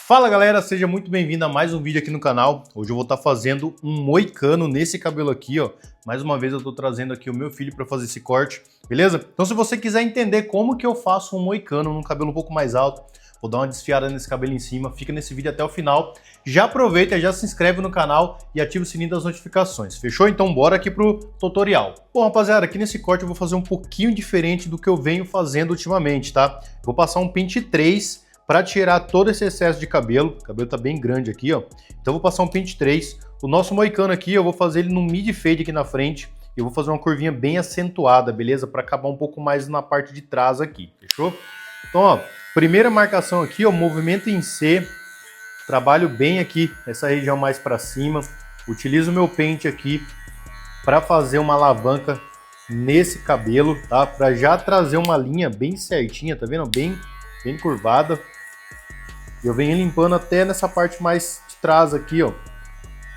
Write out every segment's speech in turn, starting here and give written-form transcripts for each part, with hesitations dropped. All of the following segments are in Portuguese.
Fala galera, seja muito bem-vindo a mais um vídeo aqui no canal. Hoje eu vou estar fazendo um moicano nesse cabelo aqui, ó. Mais uma vez eu tô trazendo aqui o meu filho para fazer esse corte, beleza? Então se você quiser entender como que eu faço um moicano num cabelo um pouco mais alto, vou dar uma desfiada nesse cabelo em cima, fica nesse vídeo até o final. Já aproveita, já se inscreve no canal e ativa o sininho das notificações, fechou? Então bora aqui pro tutorial. Bom rapaziada, aqui nesse corte eu vou fazer um pouquinho diferente do que eu venho fazendo ultimamente, tá? Vou passar um pente 3 para tirar todo esse excesso de cabelo. O cabelo tá bem grande aqui, ó. Então eu vou passar um pente 3. O nosso moicano aqui, eu vou fazer ele no mid fade aqui na frente. Eu vou fazer uma curvinha bem acentuada, beleza? Para acabar um pouco mais na parte de trás aqui, fechou? Então, ó, primeira marcação aqui, ó, movimento em C. Trabalho bem aqui essa região mais para cima. Utilizo o meu pente aqui para fazer uma alavanca nesse cabelo, tá? Para já trazer uma linha bem certinha, tá vendo? Bem curvada. Eu venho limpando até nessa parte mais de trás aqui, ó.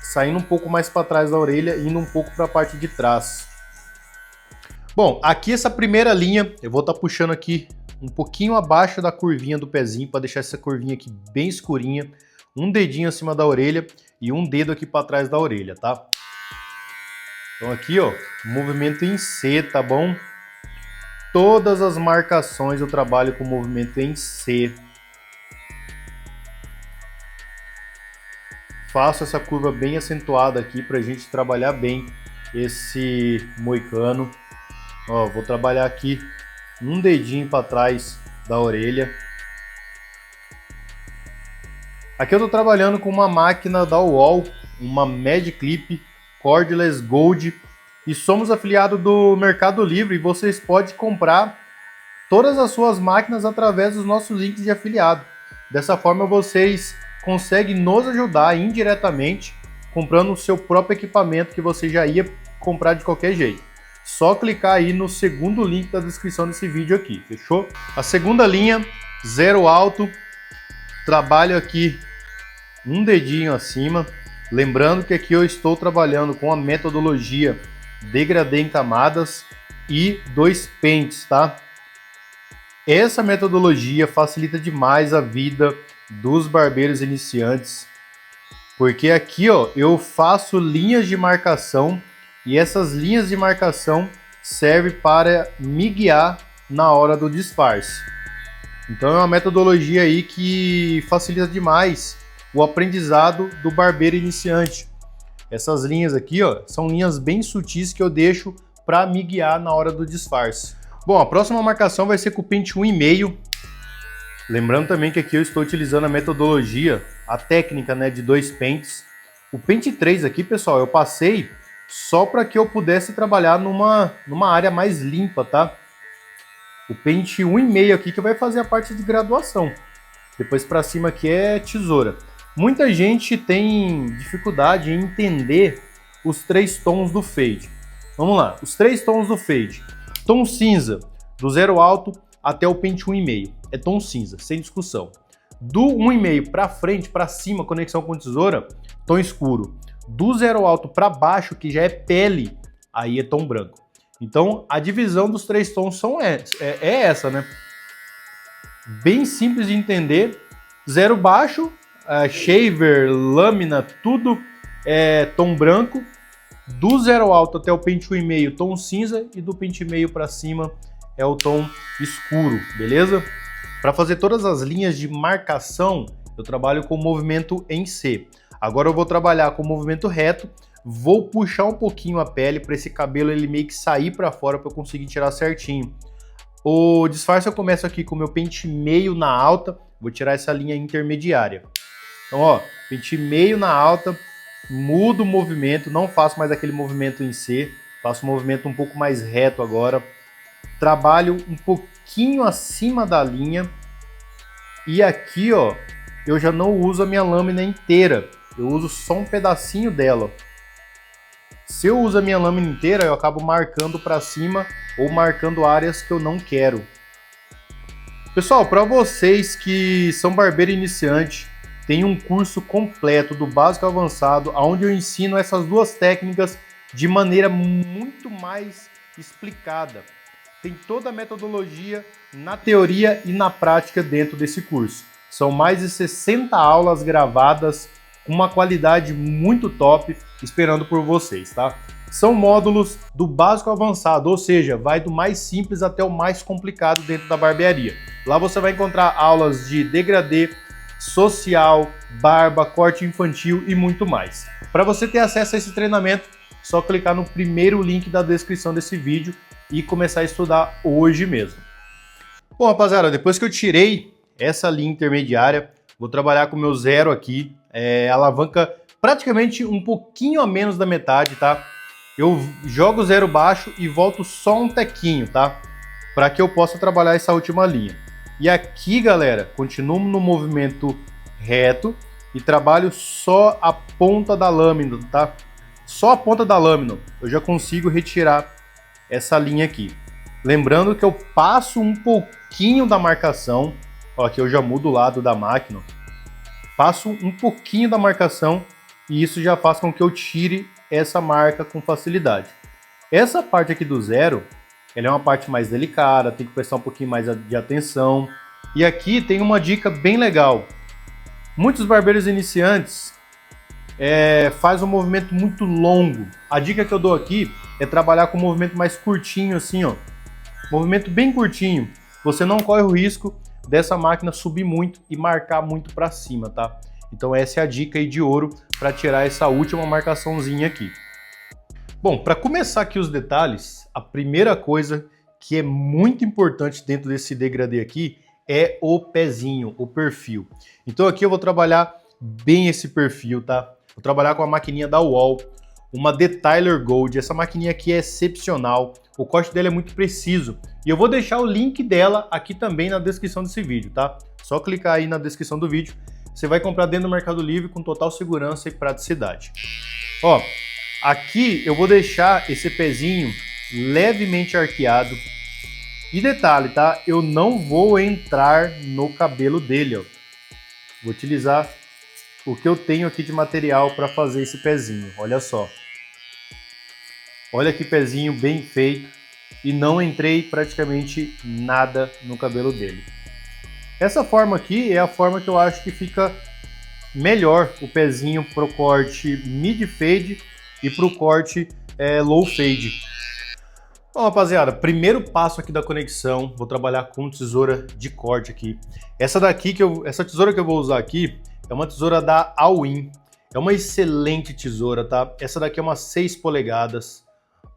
Saindo um pouco mais para trás da orelha e indo um pouco para a parte de trás. Bom, aqui essa primeira linha, eu vou estar puxando aqui um pouquinho abaixo da curvinha do pezinho, para deixar essa curvinha aqui bem escurinha. Um dedinho acima da orelha e um dedo aqui para trás da orelha, tá? Então aqui, ó, movimento em C, tá bom? Todas as marcações eu trabalho com movimento em C. Faço essa curva bem acentuada aqui pra gente trabalhar bem esse moicano. Ó, vou trabalhar aqui um dedinho para trás da orelha. Aqui eu tô trabalhando com uma máquina da UOL, uma Magic Clip Cordless Gold. E somos afiliados do Mercado Livre e vocês podem comprar todas as suas máquinas através dos nossos links de afiliado. Dessa forma vocês conseguem nos ajudar indiretamente comprando o seu próprio equipamento que você já ia comprar de qualquer jeito. Só clicar aí no segundo link da descrição desse vídeo aqui, fechou? A segunda linha, zero alto, trabalho aqui um dedinho acima. Lembrando que aqui eu estou trabalhando com a metodologia degradê em camadas e 2 pentes, tá? Essa metodologia facilita demais a vida dos barbeiros iniciantes, porque aqui, ó, eu faço linhas de marcação e essas linhas de marcação servem para me guiar na hora do disfarce. Então é uma metodologia aí que facilita demais o aprendizado do barbeiro iniciante. Essas linhas aqui, ó, são linhas bem sutis que eu deixo para me guiar na hora do disfarce. Bom, a próxima marcação vai ser com o pente 1,5. Lembrando também que aqui eu estou utilizando a metodologia, a técnica, né, de 2 pentes. O pente 3 aqui, pessoal, eu passei só para que eu pudesse trabalhar numa área mais limpa, tá? O pente 1,5 aqui que vai fazer a parte de graduação. Depois para cima aqui é tesoura. Muita gente tem dificuldade em entender os 3 tons do fade. Vamos lá, os 3 tons do fade. Tom cinza, do zero alto até o pente 1,5. É tom cinza, sem discussão. Do 1,5 para frente, para cima, conexão com tesoura, tom escuro. Do zero alto para baixo, que já é pele, aí é tom branco. Então, a divisão dos 3 tons é essa, né? Bem simples de entender. Zero baixo, shaver, lâmina, tudo é tom branco. Do zero alto até o pente 1,5, tom cinza, e do pente 1,5 para cima é o tom escuro, beleza? Para fazer todas as linhas de marcação, eu trabalho com movimento em C. Agora eu vou trabalhar com movimento reto, vou puxar um pouquinho a pele para esse cabelo ele meio que sair para fora para eu conseguir tirar certinho. O disfarce eu começo aqui com o meu pente meio na alta, vou tirar essa linha intermediária. Então, ó, pente meio na alta, mudo o movimento, não faço mais aquele movimento em C, faço um movimento um pouco mais reto agora. Trabalho um pouquinho acima da linha e aqui, ó, eu já não uso a minha lâmina inteira, eu uso só um pedacinho dela. Se eu uso a minha lâmina inteira, eu acabo marcando para cima ou marcando áreas que eu não quero. Pessoal, para vocês que são barbeiro iniciante, tem um curso completo do básico ao avançado, onde eu ensino essas 2 técnicas de maneira muito mais explicada. Tem toda a metodologia na teoria e na prática dentro desse curso. São mais de 60 aulas gravadas com uma qualidade muito top esperando por vocês, tá? São módulos do básico ao avançado, ou seja, vai do mais simples até o mais complicado dentro da barbearia. Lá você vai encontrar aulas de degradê, social, barba, corte infantil e muito mais. Para você ter acesso a esse treinamento, só clicar no primeiro link da descrição desse vídeo e começar a estudar hoje mesmo. Bom, rapaziada, depois que eu tirei essa linha intermediária, vou trabalhar com o meu zero aqui, alavanca praticamente um pouquinho a menos da metade, tá? Eu jogo zero baixo e volto só um tequinho, tá? Para que eu possa trabalhar essa última linha. E aqui, galera, continuo no movimento reto e trabalho só a ponta da lâmina, tá? Só a ponta da lâmina eu já consigo retirar essa linha aqui. Lembrando que eu passo um pouquinho da marcação, ó, aqui eu já mudo o lado da máquina, passo um pouquinho da marcação e isso já faz com que eu tire essa marca com facilidade. Essa parte aqui do zero, ela é uma parte mais delicada, tem que prestar um pouquinho mais de atenção. E aqui tem uma dica bem legal. Muitos barbeiros iniciantes faz um movimento muito longo. A dica que eu dou aqui é trabalhar com um movimento mais curtinho, assim, ó. Movimento bem curtinho. Você não corre o risco dessa máquina subir muito e marcar muito para cima, tá? Então essa é a dica aí de ouro para tirar essa última marcaçãozinha aqui. Bom, para começar aqui os detalhes, a primeira coisa que é muito importante dentro desse degradê aqui é o pezinho, o perfil. Então aqui eu vou trabalhar bem esse perfil, tá? Vou trabalhar com a maquininha da UOL, uma Detailer Gold. Essa maquininha aqui é excepcional, o corte dela é muito preciso. E eu vou deixar o link dela aqui também na descrição desse vídeo, tá? Só clicar aí na descrição do vídeo. Você vai comprar dentro do Mercado Livre com total segurança e praticidade. Ó, aqui eu vou deixar esse pezinho levemente arqueado. E detalhe, tá? Eu não vou entrar no cabelo dele, ó. Vou utilizar o que eu tenho aqui de material para fazer esse pezinho. Olha só. Olha que pezinho bem feito. E não entrei praticamente nada no cabelo dele. Essa forma aqui é a forma que eu acho que fica melhor o pezinho pro corte mid fade e pro corte low fade. Bom, rapaziada, primeiro passo aqui da conexão, vou trabalhar com tesoura de corte aqui. Essa tesoura que eu vou usar aqui é uma tesoura da Allwin. É uma excelente tesoura, tá? Essa daqui é uma 6 polegadas.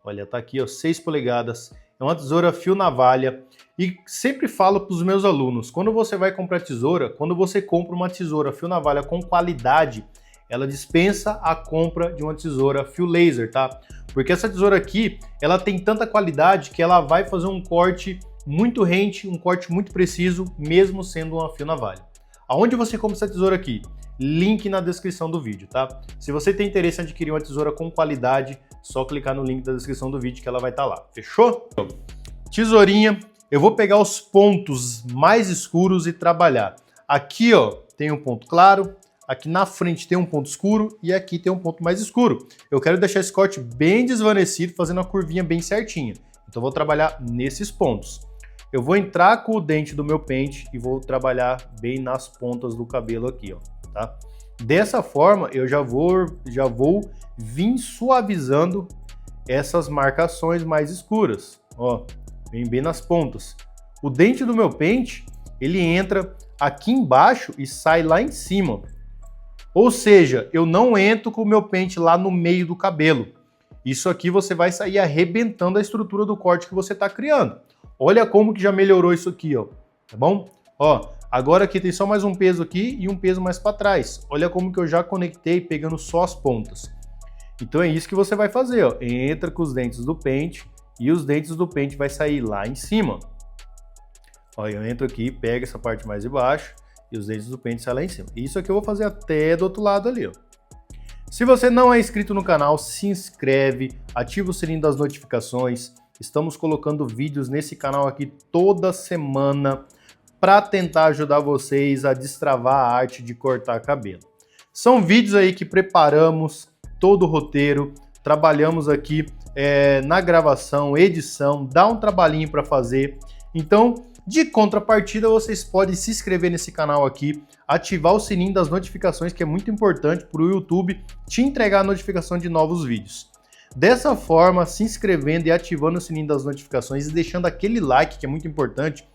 Olha, tá aqui, ó, 6 polegadas. É uma tesoura fio navalha. E sempre falo para os meus alunos, quando você vai comprar tesoura, quando você compra uma tesoura fio navalha com qualidade, ela dispensa a compra de uma tesoura fio laser, tá? Porque essa tesoura aqui, ela tem tanta qualidade que ela vai fazer um corte muito rente, um corte muito preciso, mesmo sendo uma fio navalha. Aonde você compra essa tesoura aqui? Link na descrição do vídeo, tá? Se você tem interesse em adquirir uma tesoura com qualidade, só clicar no link da descrição do vídeo que ela vai estar lá. Fechou? Tesourinha, eu vou pegar os pontos mais escuros e trabalhar. Aqui, ó, tem um ponto claro, aqui na frente tem um ponto escuro e aqui tem um ponto mais escuro. Eu quero deixar esse corte bem desvanecido, fazendo a curvinha bem certinha. Então vou trabalhar nesses pontos. Eu vou entrar com o dente do meu pente e vou trabalhar bem nas pontas do cabelo aqui, ó, tá? Dessa forma, eu já vou vir suavizando essas marcações mais escuras, ó, bem nas pontas. O dente do meu pente, ele entra aqui embaixo e sai lá em cima. Ou seja, eu não entro com o meu pente lá no meio do cabelo. Isso aqui você vai sair arrebentando a estrutura do corte que você está criando. Olha como que já melhorou isso aqui, ó, tá bom? Ó, agora aqui tem só mais um peso aqui e um peso mais para trás. Olha como que eu já conectei pegando só as pontas. Então é isso que você vai fazer, ó. Entra com os dentes do pente e os dentes do pente vai sair lá em cima. Ó, eu entro aqui, pego essa parte mais de baixo e os dentes do pente saem lá em cima. Isso aqui eu vou fazer até do outro lado ali, ó. Se você não é inscrito no canal, se inscreve, ativa o sininho das notificações. Estamos colocando vídeos nesse canal aqui toda semana para tentar ajudar vocês a destravar a arte de cortar cabelo. São vídeos aí que preparamos todo o roteiro, trabalhamos aqui na gravação, edição, dá um trabalhinho para fazer. Então, De contrapartida, vocês podem se inscrever nesse canal aqui, ativar o sininho das notificações, que é muito importante para o YouTube te entregar a notificação de novos vídeos. Dessa forma, se inscrevendo e ativando o sininho das notificações e deixando aquele like, que é muito importante,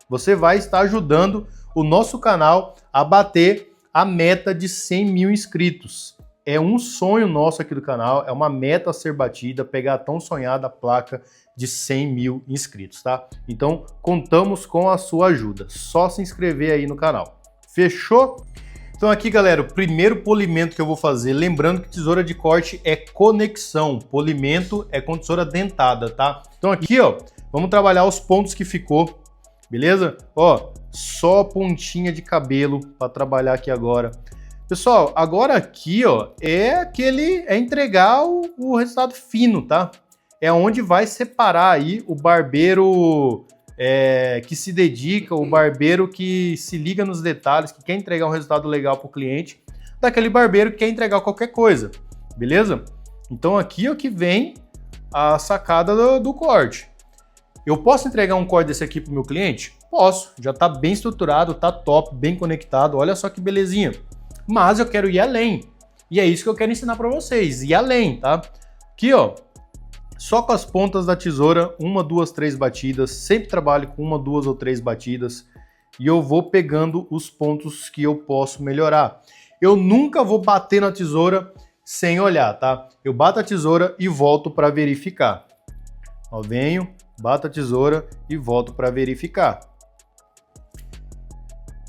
você vai estar ajudando o nosso canal a bater a meta de 100 mil inscritos. É um sonho nosso aqui do canal, é uma meta a ser batida, pegar a tão sonhada placa de 100 mil inscritos, tá? Então, contamos com a sua ajuda. Só se inscrever aí no canal. Fechou? Então aqui, galera, o primeiro polimento que eu vou fazer, lembrando que tesoura de corte é conexão, polimento é com tesoura dentada, tá? Então aqui, ó, vamos trabalhar os pontos que ficou, beleza? Ó, só pontinha de cabelo para trabalhar aqui agora. Pessoal, agora aqui, ó, é entregar o resultado fino, tá? É onde vai separar aí o barbeiro que se dedica, o barbeiro que se liga nos detalhes, que quer entregar um resultado legal para o cliente, daquele barbeiro que quer entregar qualquer coisa, beleza? Então aqui é o que vem a sacada do corte. Eu posso entregar um corte desse aqui para o meu cliente? Posso, já está bem estruturado, está top, bem conectado, olha só que belezinha. Mas eu quero ir além, e é isso que eu quero ensinar para vocês, ir além, tá? Aqui, ó. Só com as pontas da tesoura, 1, 2, 3 batidas, sempre trabalho com 1, 2 ou 3 batidas e eu vou pegando os pontos que eu posso melhorar. Eu nunca vou bater na tesoura sem olhar, tá? Eu bato a tesoura e volto para verificar. Ó, venho, bato a tesoura e volto para verificar.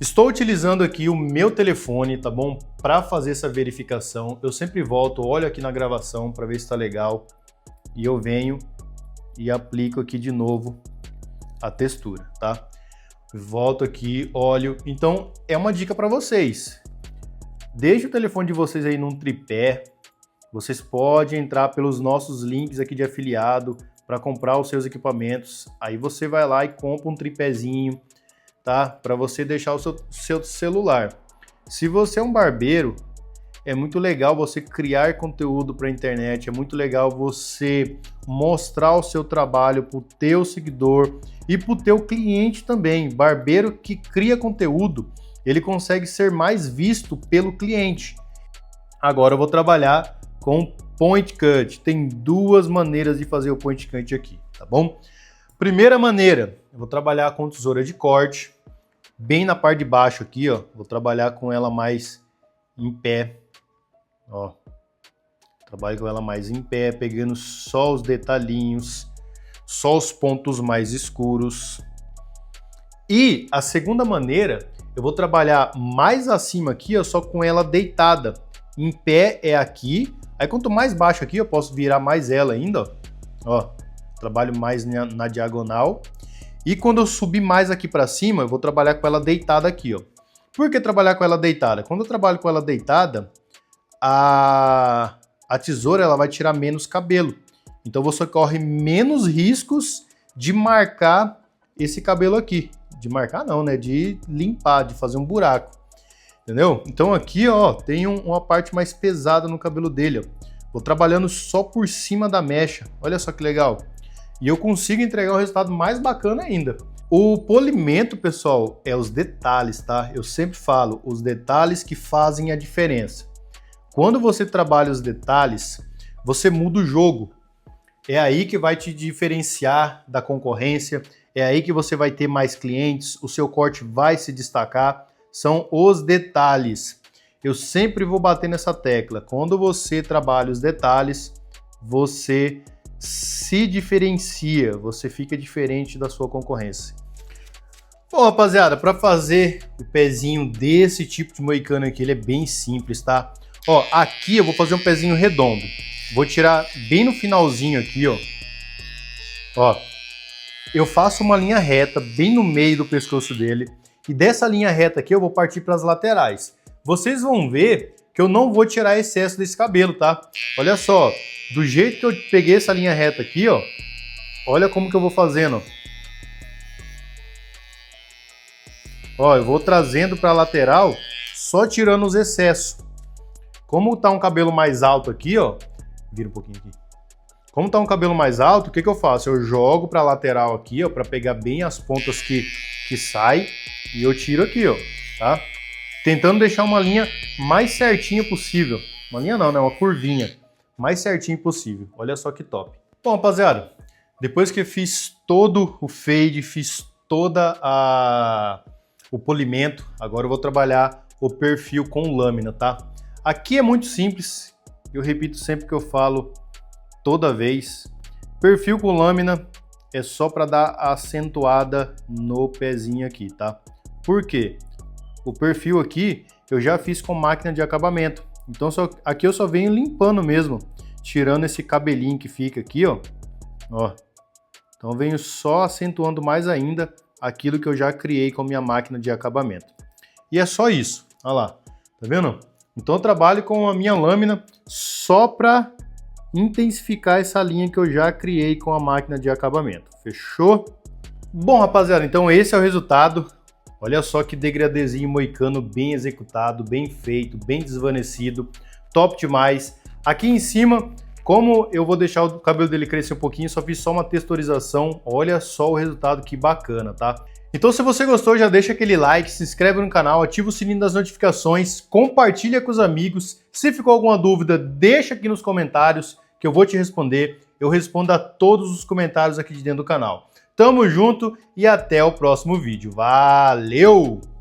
Estou utilizando aqui o meu telefone, tá bom? Para fazer essa verificação, eu sempre volto, olho aqui na gravação para ver se está legal. E eu venho e aplico aqui de novo a textura, tá? Volto aqui, olho. Então, é uma dica para vocês. Deixe o telefone de vocês aí num tripé. Vocês podem entrar pelos nossos links aqui de afiliado para comprar os seus equipamentos. Aí você vai lá e compra um tripézinho, tá? Para você deixar o seu celular. Se você é um barbeiro, é muito legal você criar conteúdo para a internet, é muito legal você mostrar o seu trabalho para o teu seguidor e para o teu cliente também. Barbeiro que cria conteúdo, ele consegue ser mais visto pelo cliente. Agora eu vou trabalhar com point cut. Tem duas maneiras de fazer o point cut aqui, tá bom? Primeira maneira, eu vou trabalhar com tesoura de corte, bem na parte de baixo aqui, ó. Vou trabalhar com ela mais em pé. Ó, trabalho com ela mais em pé, pegando só os detalhinhos, só os pontos mais escuros. E a segunda maneira, eu vou trabalhar mais acima aqui, ó, só com ela deitada. Em pé é aqui, aí quanto mais baixo aqui, eu posso virar mais ela ainda, ó. Trabalho mais na diagonal. E quando eu subir mais aqui para cima, eu vou trabalhar com ela deitada aqui, ó. Por que trabalhar com ela deitada? Quando eu trabalho com ela deitada, a tesoura ela vai tirar menos cabelo. Então você corre menos riscos de marcar esse cabelo aqui. De marcar não, né? De limpar, de fazer um buraco. Entendeu? Então aqui, ó, tem uma parte mais pesada no cabelo dele, ó. Vou trabalhando só por cima da mecha. Olha só que legal. E eu consigo entregar um resultado mais bacana ainda. O polimento, pessoal, é os detalhes, tá? Eu sempre falo, os detalhes que fazem a diferença. Quando você trabalha os detalhes, você muda o jogo. É aí que vai te diferenciar da concorrência, é aí que você vai ter mais clientes, o seu corte vai se destacar. São os detalhes. Eu sempre vou bater nessa tecla. Quando você trabalha os detalhes, você se diferencia, você fica diferente da sua concorrência. Bom, rapaziada, para fazer o pezinho desse tipo de moicano aqui, ele é bem simples, tá? Ó, aqui eu vou fazer um pezinho redondo. Vou tirar bem no finalzinho aqui, ó. Ó, eu faço uma linha reta bem no meio do pescoço dele. E dessa linha reta aqui eu vou partir para as laterais. Vocês vão ver que eu não vou tirar excesso desse cabelo, tá? Olha só, do jeito que eu peguei essa linha reta aqui, ó. Olha como que eu vou fazendo, ó. Eu vou trazendo para a lateral, só tirando os excessos. Como tá um cabelo mais alto aqui, ó, vira um pouquinho aqui. Como tá um cabelo mais alto, o que que eu faço? Eu jogo para a lateral aqui, ó, para pegar bem as pontas que que sai e eu tiro aqui, ó, tá? Tentando deixar uma linha mais certinha possível. Uma linha não, né? Uma curvinha. Mais certinho possível. Olha só que top. Bom, rapaziada, depois que eu fiz todo o fade, fiz toda o polimento, agora eu vou trabalhar o perfil com lâmina, tá? Aqui é muito simples, eu repito sempre que eu falo, toda vez. Perfil com lâmina é só para dar a acentuada no pezinho aqui, tá? Por quê? O perfil aqui eu já fiz com máquina de acabamento. Então aqui eu só venho limpando mesmo, tirando esse cabelinho que fica aqui, ó. Então eu venho só acentuando mais ainda aquilo que eu já criei com a minha máquina de acabamento. E é só isso, olha lá, tá vendo? Então eu trabalho com a minha lâmina só para intensificar essa linha que eu já criei com a máquina de acabamento. Fechou? Bom, rapaziada, então esse é o resultado. Olha só que degradezinho moicano bem executado, bem feito, bem desvanecido, top demais. Aqui em cima, como eu vou deixar o cabelo dele crescer um pouquinho, só fiz só uma texturização, olha só o resultado que bacana, tá? Então se você gostou, já deixa aquele like, se inscreve no canal, ativa o sininho das notificações, compartilha com os amigos. Se ficou alguma dúvida, deixa aqui nos comentários que eu vou te responder. Eu respondo a todos os comentários aqui de dentro do canal. Tamo junto e até o próximo vídeo. Valeu!